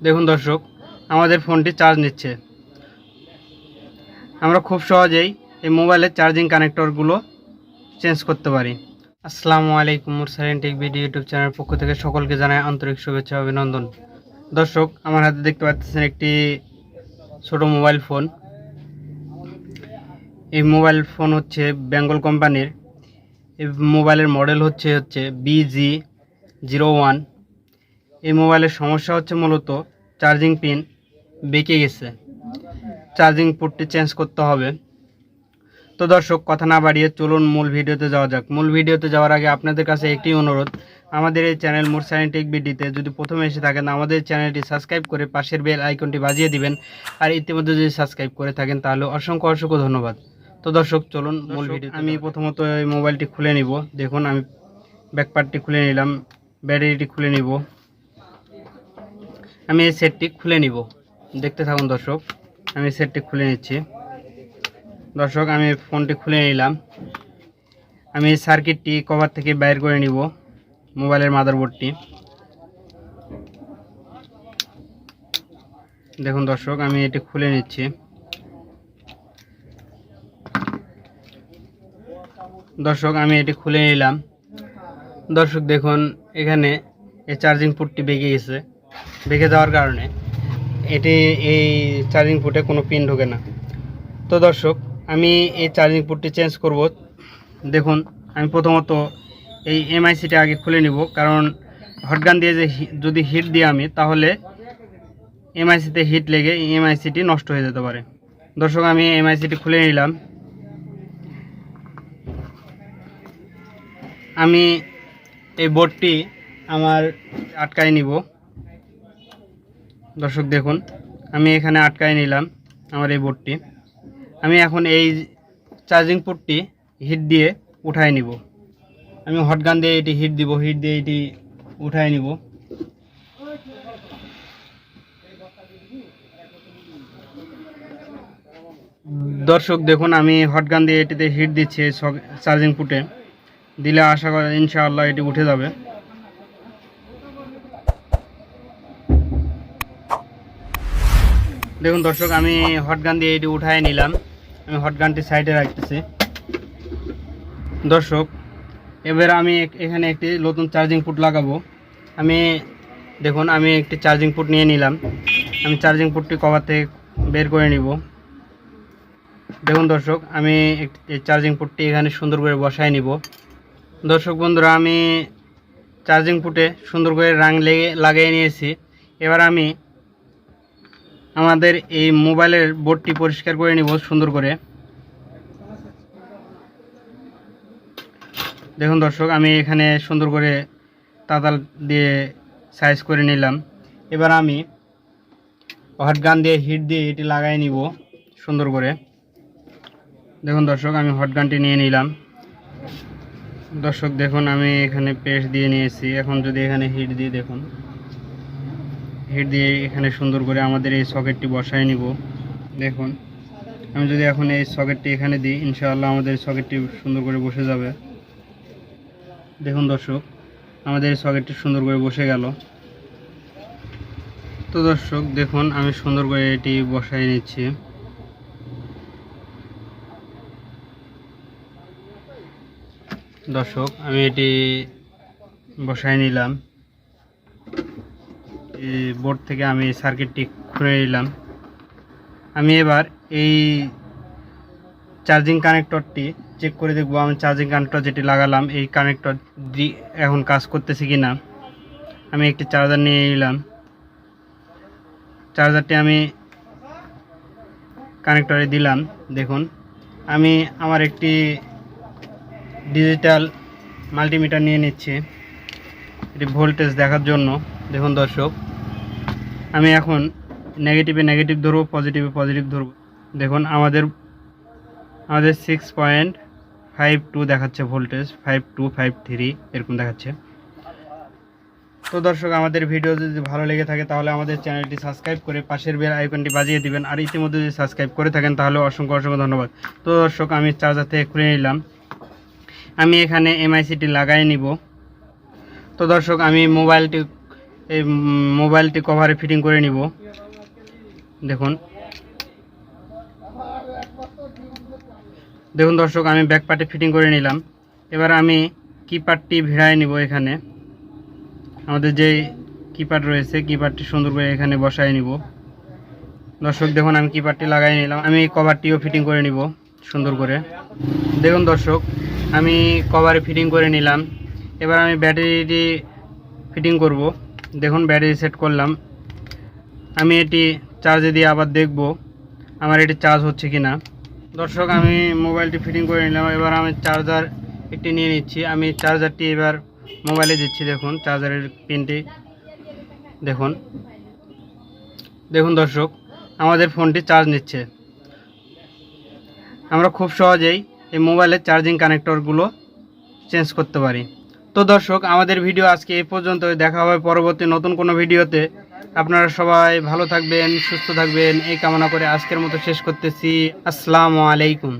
দেখুন দর্শক, আমাদের ফোনটি চার্জ নিচ্ছে। আমরা খুব সহজেই এই মোবাইলের চার্জিং কানেক্টরগুলো চেঞ্জ করতে পারি। আসসালামু আলাইকুম, মুরসালিন টেক ভিডিও ইউটিউব চ্যানেলের পক্ষ থেকে সকলকে জানাই আন্তরিক শুভেচ্ছা অভিনন্দন। দর্শক, আমার হাতে দেখতে পাচ্ছেন একটি ছোট মোবাইল ফোন। এই মোবাইল ফোন হচ্ছে বেঙ্গল কোম্পানির। এই মোবাইলের মডেল হচ্ছে BG01। এই মোবাইলের সমস্যা হচ্ছে মূলত চার্জিং পিন বেঁকে গেছে, চার্জিং পোর্টটি চেঞ্জ করতে হবে। তো দর্শক, কথা না বাড়িয়ে চলুন মূল ভিডিওতে যাওয়া যাক। মূল ভিডিওতে যাওয়ার আগে আপনাদের কাছে একটি অনুরোধ, আমাদের এই চ্যানেল মুরসালিন টেক ভিডিওতে যদি প্রথমে এসে থাকেন আমাদের চ্যানেলটি সাবস্ক্রাইব করে পাশের বেল আইকনটি বাজিয়ে দিবেন। আর ইতিমধ্যে যদি সাবস্ক্রাইব করে থাকেন তাহলে অসংখ্য অসংখ্য ধন্যবাদ। তো দর্শক, চলুন মূল ভিডিও। আমি প্রথমত এই মোবাইলটি খুলে নিব। দেখুন, আমি ব্যাকপার্টটি খুলে নিলাম, ব্যাটারিটি খুলে নিব। আমি এই সেটটি খুলে নিব, দেখতে থাকুন দর্শক। আমি সেটটি খুলে নিচ্ছি। দর্শক, আমি ফোনটি খুলে নিলাম। আমি এই সার্কিটটি কভার থেকে বাইর করে নিব, মোবাইলের মাদারবোর্ডটি। দেখুন দর্শক, আমি এটি খুলে নিচ্ছি। দর্শক, আমি এটি খুলে নিলাম। দর্শক দেখুন, এখানে এই চার্জিং পোর্টটি বেঁকে গেছে। বেঁকে যাওয়ার কারণে এই চার্জিং পোর্টে কোনো পিন ঢোকে না। তো দর্শক, আমি এই চার্জিং পোর্টটি চেঞ্জ করব। দেখুন, আমি প্রথমত এই এমআইসিটা আগে খুলে নিব, কারণ হটগান দিয়ে যদি হিট দিই আমি, তাহলে এমআইসিতে হিট লেগে এমআইসিটি নষ্ট হয়ে যেতে পারে। দর্শক, আমি এমআইসিটি খুলে নিলাম। আমি এই বোর্ডটি আমার আটকায় নিব। দর্শক দেখুন, আমি এখানে আটকায় নিলাম আমার এই বোর্ডটি। আমি এখন এই চার্জিং পোর্টটি হিট দিয়ে উঠায় নিব। আমি হটগান দিয়ে এটি হিট দিব, হিট দিয়ে এটি উঠায় নিব। দর্শক দেখুন, আমি হটগান দিয়ে এটিতে হিট দিচ্ছি চার্জিং পোর্টে। দিলে আশা করি ইনশাআল্লাহ এটি উঠে যাবে। দেখুন দর্শক, আমি হটগান দিয়ে এটি উঠায় নিলাম। আমি হটগানটি সাইডে রাখতেছি। দর্শক, এবার আমি এখানে একটি নতুন চার্জিং পোর্ট লাগাবো। দেখুন, আমি একটি চার্জিং পোর্ট নিয়ে নিলাম। আমি চার্জিং পোর্টটি কভার থেকে বের করে নিব। দেখুন দর্শক, আমি এই চার্জিং পোর্টটি এখানে সুন্দর করে বসায় নিব। দর্শক বন্ধুরা, আমি চার্জিং পোর্টে সুন্দর করে লাগিয়ে নিয়েছি। এবার আমি আমাদের এই মোবাইলের বোর্ডটি পরিষ্কার করে নিব সুন্দর করে। দেখুন দর্শক, আমি এখানে সুন্দর করে তাতাল দিয়ে সাইজ করে নিলাম। এবার আমি হটগান দিয়ে হিট দিয়ে এটি লাগাই নিব সুন্দর করে। দেখুন দর্শক, আমি হটগানটি নিয়ে নিলাম। দর্শক দেখুন, আমি এখানে পেস্ট দিয়ে নিয়েছি। এখন যদি এখানে হিট দিই, দেখুন হিট দিয়ে এখানে সুন্দর করে আমাদের এই সকেটটি বসায় নিব। দেখুন, আমি যদি এখন এই সকেটটি এখানে দিই, ইনশাআল্লাহ আমাদের সকেটটি সুন্দর করে বসে যাবে। দেখুন দর্শক, আমাদের এই সকেটটি সুন্দর করে বসে গেল। তো দর্শক দেখুন, আমি সুন্দর করে এটি বসাই নিচ্ছি। দর্শক, আমি এটি বসাই নিলাম। এই বোর্ড থেকে আমি সার্কিটটি খুলে নিলাম। আমি এবার এই চার্জিং কানেক্টরটি চেক করে দেখব। আমি চার্জিং কানেক্টর যেটি লাগালাম, এই কানেক্টর এখন কাজ করতেছে কি না। আমি একটি চার্জার নিয়ে নিলাম। চার্জারটি আমি কানেক্টরে দিলাম। দেখুন, আমি আমার একটি ডিজিটাল মাল্টিমিটার নিয়ে নিচ্ছি এটি ভোল্টেজ দেখার জন্য। দেখুন দর্শক, আমি এখন নেগেটিভে নেগেটিভ ধরবো, পজিটিভে পজিটিভ ধরবো। দেখুন, আমাদের 6.52 দেখাচ্ছে ভোল্টেজ, 52 53 এরকম দেখাচ্ছে। তো দর্শক, আমাদের ভিডিও যদি ভালো লেগে থাকে তাহলে আমাদের চ্যানেলটি সাবস্ক্রাইব করে পাশের বেল আইকনটি বাজিয়ে দিবেন। আর ইতিমধ্যে যদি সাবস্ক্রাইব করে থাকেন তাহলে অসংখ্য অসংখ্য ধন্যবাদ। তো দর্শক, আমি চার্জার থেকে খুলে নিলাম। আমি এখানে এমআইসিটি লাগাই নিব। তো দর্শক, আমি মোবাইলটি এই মোবাইলটি কভারে ফিটিং করে নিব। দেখুন দেখুন দর্শক, আমি ব্যাক পার্টে ফিটিং করে নিলাম। এবার আমি কিপ্যাডটি ভিড়ায় নিব। এখানে আমাদের যে কিপ্যাড রয়েছে, কিপ্যাডটি সুন্দর করে এখানে বসায় নিব। দর্শক দেখুন, আমি কিপ্যাডটি লাগাই নিলাম। আমি কভারটিও ফিটিং করে নিব সুন্দর করে। দেখুন দর্শক, আমি কভারে ফিটিং করে নিলাম। এবার আমি ব্যাটারিটি ফিটিং করব। দেখুন ব্যাটারি সেট করলাম। আমি এটি চার্জে দিয়ে আবার দেখব আমার এটি চার্জ হচ্ছে কি না। দর্শক, আমি মোবাইলটি ফিটিং করে নিলাম। এবার আমি চার্জার একটি নিয়ে নিচ্ছি। আমি চার্জারটি এবার মোবাইলে দিচ্ছি। দেখুন চার্জারের পিনটি দেখুন। দেখুন দর্শক, আমাদের ফোনটি চার্জ নিচ্ছে। আমরা খুব সহজেই এই মোবাইলের চার্জিং কানেক্টরগুলো চেঞ্জ করতে পারি। তো দর্শক, আমাদের ভিডিও আজকে এই পর্যন্তই। দেখা হবে পরবর্তী নতুন কোনো ভিডিওতে। আপনারা সবাই ভালো থাকবেন, সুস্থ থাকবেন এই কামনা করে আজকের মতো শেষ করতেছি। আসসালামু আলাইকুম।